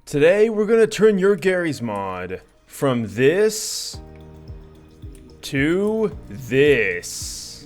Today we're gonna turn your Garry's mod from this to this.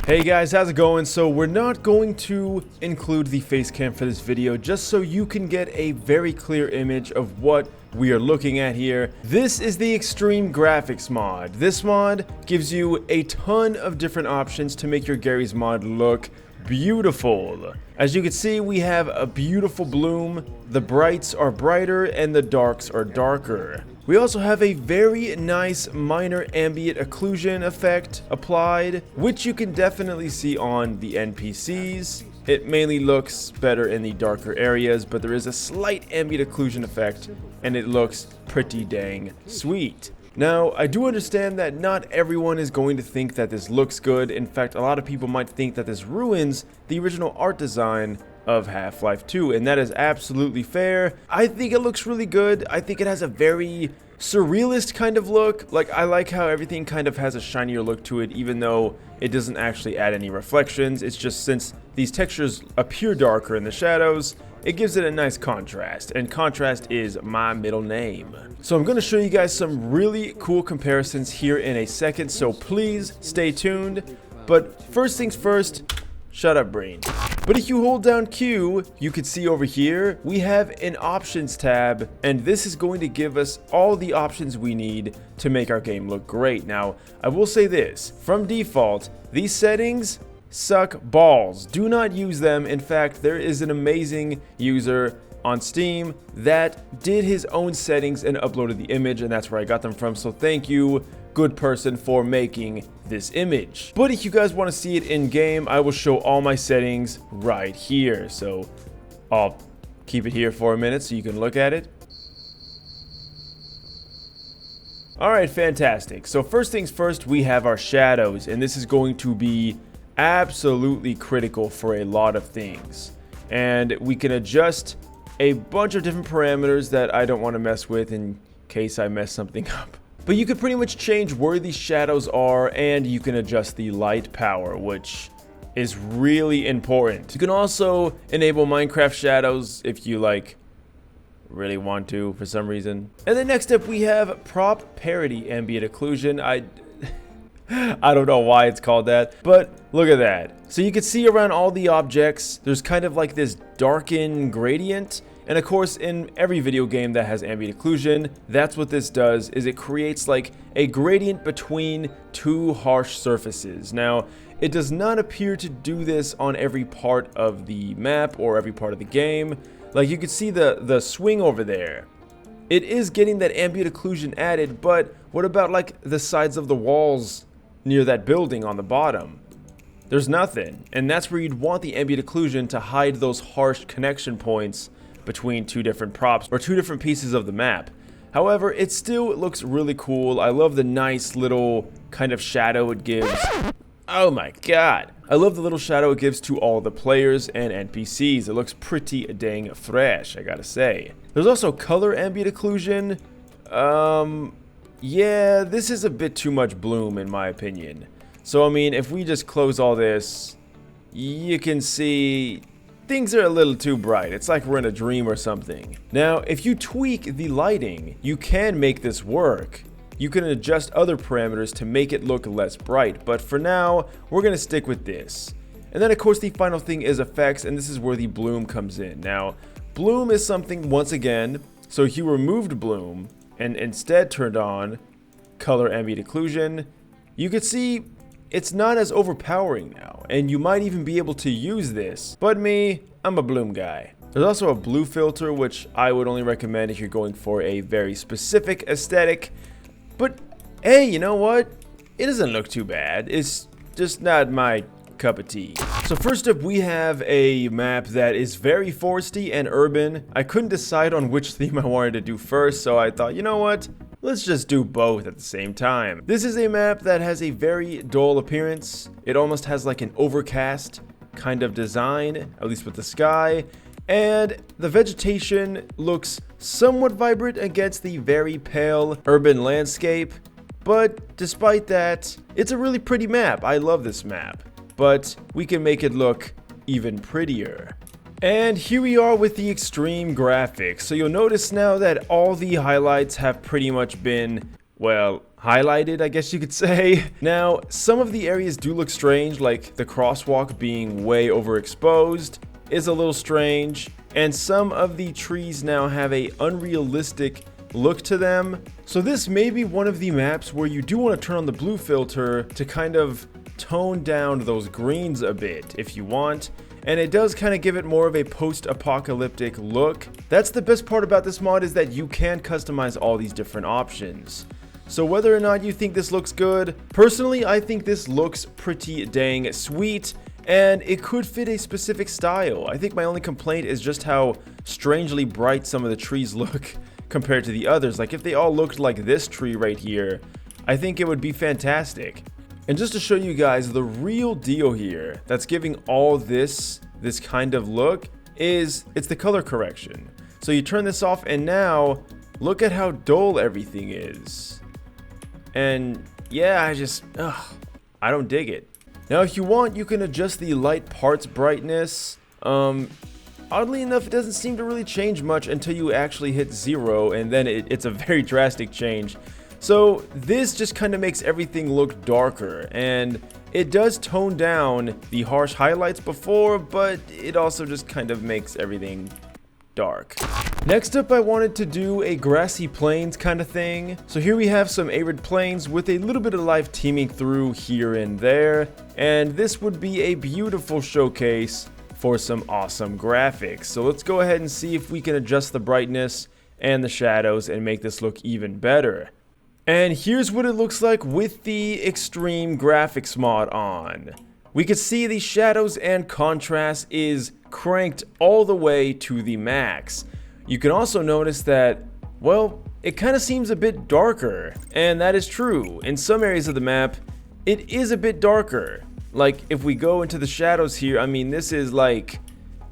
Hey guys, how's it going? So we're not going to include the face cam for this video just so you can get a very clear image of what we are looking at here. This is the Extreme Graphics mod. This mod gives you a ton of different options to make your Garry's mod look beautiful. As you can see, we have a beautiful bloom, the brights are brighter and the darks are darker. We also have a very nice minor ambient occlusion effect applied, which you can definitely see on the NPCs. It mainly looks better in the darker areas, but there is a slight ambient occlusion effect and it looks pretty dang sweet. Now, I do understand that not everyone is going to think that this looks good. In fact, a lot of people might think that this ruins the original art design of Half-Life 2, and that is absolutely fair. I think it looks really good. I think it has a very surrealist kind of look. Like, I like how everything kind of has a shinier look to it, even though it doesn't actually add any reflections. It's just since these textures appear darker in the shadows, it gives it a nice contrast, and contrast is my middle name. So I'm going to show you guys some really cool comparisons here in a second, so please stay tuned. But first things first, shut up brain. But if you hold down Q, you can see over here, we have an options tab, and this is going to give us all the options we need to make our game look great. Now, I will say this, from default, these settings suck balls. Do not use them. In fact, there is an amazing user on Steam that did his own settings and uploaded the image, and that's where I got them from. So thank you, good person, for making this image. But if you guys want to see it in game, I will show all my settings right here. So I'll keep it here for a minute so you can look at it. Alright, fantastic. So first things first, we have our shadows, and this is going to be absolutely critical for a lot of things. And we can adjust a bunch of different parameters that I don't want to mess with in case I mess something up. But you can pretty much change where these shadows are, and you can adjust the light power, which is really important. You can also enable Minecraft shadows if you really want to for some reason. And then next up we have prop parity ambient occlusion. I don't know why it's called that, but look at that. So you can see around all the objects, there's kind of like this darken gradient. And of course, in every video game that has ambient occlusion, that's what this does, is it creates like a gradient between two harsh surfaces. Now, it does not appear to do this on every part of the map or every part of the game. Like you can see the swing over there. It is getting that ambient occlusion added, but what about like the sides of the walls near that building on the bottom? There's nothing, and that's where you'd want the ambient occlusion to hide those harsh connection points between two different props or two different pieces of the map. However, it still looks really cool. I love the nice little kind of shadow it gives. Oh my god. I love the little shadow it gives to all the players and NPCs. It looks pretty dang fresh, I gotta say. There's also color ambient occlusion. Yeah, this is a bit too much bloom in my opinion. So I mean, if we just close all this, you can see things are a little too bright. It's like we're in a dream or something. Now, if you tweak the lighting, you can make this work. You can adjust other parameters to make it look less bright, but for now, we're gonna stick with this. And then of course the final thing is effects, and this is where the bloom comes in. Now, bloom is something, once again, so if you removed bloom and instead turned on color ambient occlusion, you could see it's not as overpowering now, and you might even be able to use this. But me, I'm a bloom guy. There's also a blue filter, which I would only recommend if you're going for a very specific aesthetic. But hey, you know what? It doesn't look too bad. It's just not my cup of tea. So first up, we have a map that is very foresty and urban. I couldn't decide on which theme I wanted to do first, so I thought, you know what? Let's just do both at the same time. This is a map that has a very dull appearance. It almost has like an overcast kind of design, at least with the sky. And the vegetation looks somewhat vibrant against the very pale urban landscape. But despite that, it's a really pretty map. I love this map. But we can make it look even prettier. And here we are with the extreme graphics. So you'll notice now that all the highlights have pretty much been, well, highlighted, I guess you could say. Now, some of the areas do look strange, like the crosswalk being way overexposed is a little strange. And some of the trees now have a unrealistic look to them. So this may be one of the maps where you do want to turn on the blue filter to kind of tone down those greens a bit if you want. And it does kind of give it more of a post-apocalyptic look. That's the best part about this mod, is that you can customize all these different options. So whether or not you think this looks good, personally I think this looks pretty dang sweet, and it could fit a specific style. I think my only complaint is just how strangely bright some of the trees look compared to the others. Like if they all looked like this tree right here, I think it would be fantastic. And just to show you guys the real deal here that's giving all this kind of look is it's the color correction. So you turn this off and now look at how dull everything is. And yeah, I don't dig it. Now if you want, you can adjust the light parts brightness. Oddly enough, it doesn't seem to really change much until you actually hit 0, and then it's a very drastic change. So this just kind of makes everything look darker, and it does tone down the harsh highlights before, but it also just kind of makes everything dark. Next up, I wanted to do a grassy plains kind of thing. So here we have some arid plains with a little bit of life teeming through here and there, and this would be a beautiful showcase for some awesome graphics. So let's go ahead and see if we can adjust the brightness and the shadows and make this look even better. And here's what it looks like with the extreme graphics mod on. We can see the shadows and contrast is cranked all the way to the max. You can also notice that, well, it kind of seems a bit darker, and that is true. In some areas of the map, it is a bit darker. Like if we go into the shadows here, I mean, this is like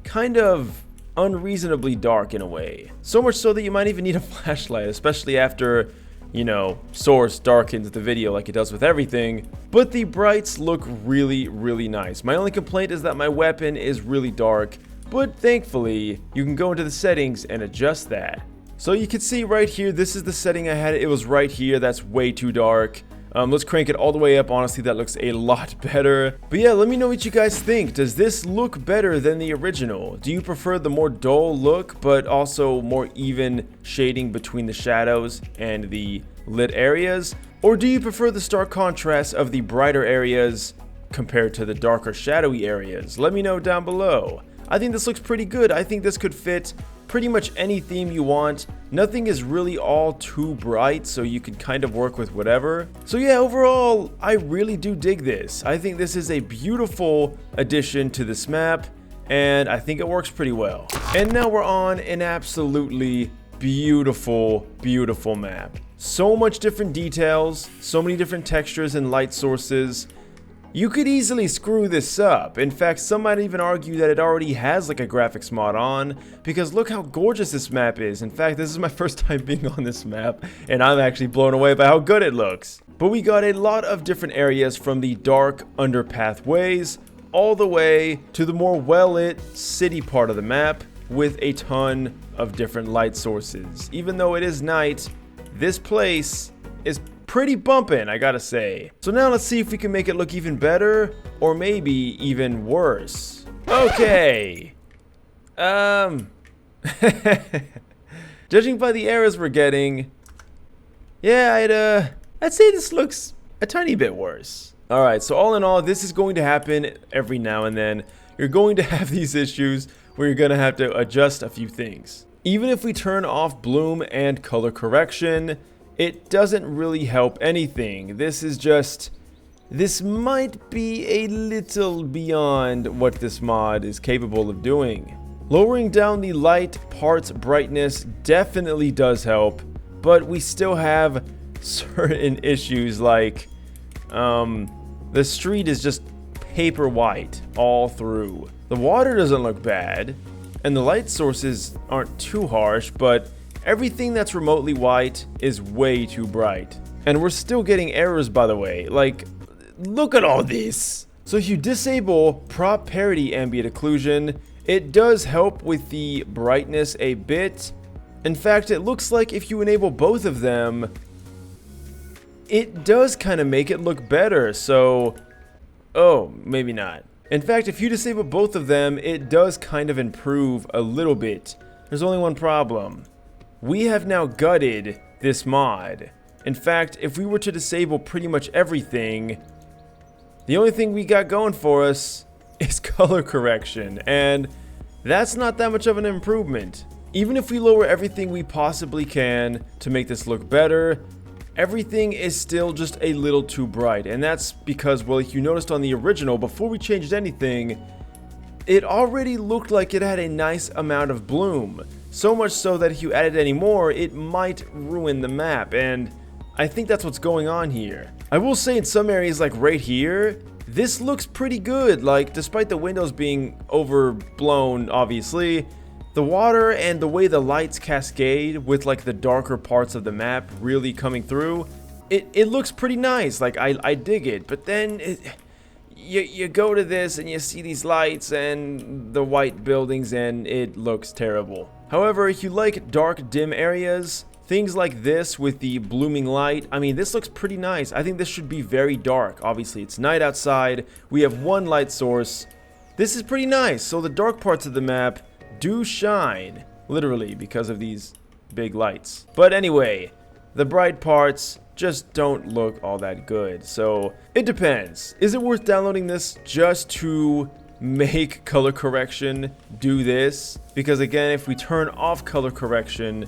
kind of unreasonably dark in a way. So much so that you might even need a flashlight, especially after, you know, Source darkens the video like it does with everything. But the brights look really, really nice. My only complaint is that my weapon is really dark, but thankfully you can go into the settings and adjust that. So you can see right here, this is the setting I had. It was right here. That's way too dark. Let's crank it all the way up. Honestly, that looks a lot better. But yeah, let me know what you guys think. Does this look better than the original? Do you prefer the more dull look, but also more even shading between the shadows and the lit areas? Or do you prefer the stark contrast of the brighter areas compared to the darker shadowy areas? Let me know down below. I think this looks pretty good. I think this could fit pretty much any theme you want. Nothing is really all too bright, so you can kind of work with whatever. So yeah, overall, I really do dig this. I think this is a beautiful addition to this map, and I think it works pretty well. And now we're on an absolutely beautiful, beautiful map. So much different details, so many different textures and light sources. You could easily screw this up. In fact, some might even argue that it already has like a graphics mod on, because look how gorgeous this map is. In fact, this is my first time being on this map, and I'm actually blown away by how good it looks. But we got a lot of different areas, from the dark underpath ways all the way to the more well-lit city part of the map with a ton of different light sources. Even though it is night, this place is pretty bumpin', I gotta say. So now let's see if we can make it look even better, or maybe even worse. Okay. Judging by the errors we're getting, yeah, I'd say this looks a tiny bit worse. Alright, so all in all, this is going to happen every now and then. You're going to have these issues where you're gonna have to adjust a few things. Even if we turn off bloom and color correction, it doesn't really help anything. This might be a little beyond what this mod is capable of doing. Lowering down the light parts brightness definitely does help, but we still have certain issues like the street is just paper white all through. The water doesn't look bad, and the light sources aren't too harsh, but everything that's remotely white is way too bright. And we're still getting errors, by the way. Like, look at all this. So if you disable prop parity ambient occlusion It does help with the brightness a bit. In fact, it looks like if you enable both of them, it does kind of make it look better. So, oh, maybe not. In fact, if you disable both of them, it does kind of improve a little bit. There's only one problem. We have now gutted this mod. In fact, if we were to disable pretty much everything, the only thing we got going for us is color correction, and that's not that much of an improvement. Even if we lower everything we possibly can to make this look better, everything is still just a little too bright, and that's because, well, if you noticed on the original, before we changed anything, it already looked like it had a nice amount of bloom. So much so that if you added any more, it might ruin the map, and I think that's what's going on here. I will say in some areas, like right here, this looks pretty good. Like, despite the windows being overblown, obviously, the water and the way the lights cascade with like the darker parts of the map really coming through, it looks pretty nice. Like, I dig it. But then you go to this and you see these lights and the white buildings and it looks terrible. However, if you like dark, dim areas, things like this with the blooming light, I mean, this looks pretty nice. I think this should be very dark. Obviously, it's night outside. We have one light source. This is pretty nice. So the dark parts of the map do shine, literally, because of these big lights. But anyway, the bright parts just don't look all that good. So it depends. Is it worth downloading this just to make color correction do this? Because again, if we turn off color correction,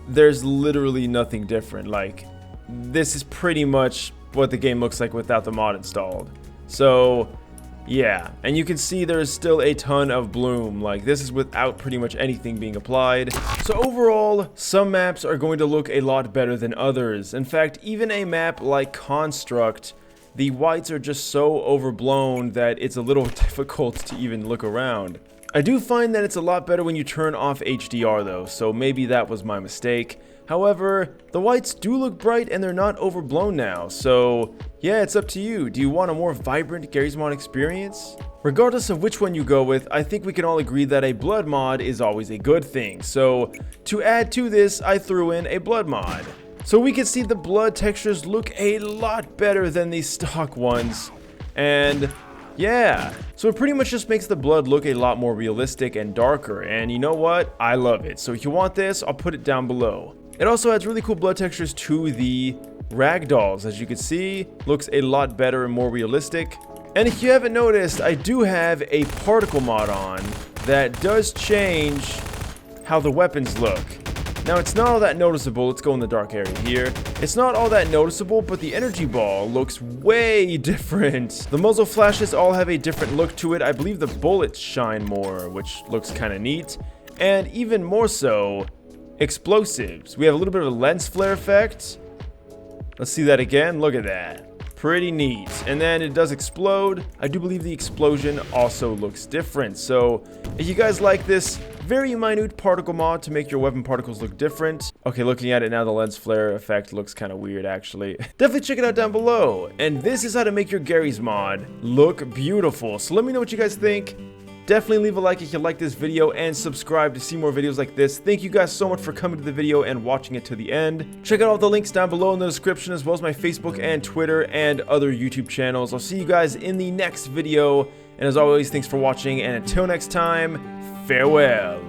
there's literally nothing different. Like, this is pretty much what the game looks like without the mod installed. So yeah, and you can see there is still a ton of bloom. Like, this is without pretty much anything being applied. So overall, some maps are going to look a lot better than others. In fact, even a map like Construct, the whites are just so overblown that it's a little difficult to even look around. I do find that it's a lot better when you turn off HDR though, so maybe that was my mistake. However, the whites do look bright and they're not overblown now, so yeah, it's up to you. Do you want a more vibrant Garry's Mod experience? Regardless of which one you go with, I think we can all agree that a blood mod is always a good thing. So to add to this, I threw in a blood mod. So we can see the blood textures look a lot better than the stock ones, and yeah, so it pretty much just makes the blood look a lot more realistic and darker, and you know what? I love it. So if you want this, I'll put it down below. It also adds really cool blood textures to the ragdolls. As you can see, looks a lot better and more realistic. And if you haven't noticed, I do have a particle mod on that does change how the weapons look. Now, it's not all that noticeable. Let's go in the dark area here. It's not all that noticeable, but the energy ball looks way different. The muzzle flashes all have a different look to it. I believe the bullets shine more, which looks kind of neat. And even more so, explosives. We have a little bit of a lens flare effect. Let's see that again. Look at that. Pretty neat. And then it does explode. I do believe the explosion also looks different. So if you guys like this very minute particle mod to make your weapon particles look different. Okay, looking at it now, the lens flare effect looks kind of weird actually. Definitely check it out down below. And this is how to make your Garry's Mod look beautiful. So let me know what you guys think. Definitely leave a like if you like this video and subscribe to see more videos like this. Thank you guys so much for coming to the video and watching it to the end. Check out all the links down below in the description, as well as my Facebook and Twitter and other YouTube channels. I'll see you guys in the next video. And as always, thanks for watching, and until next time, farewell.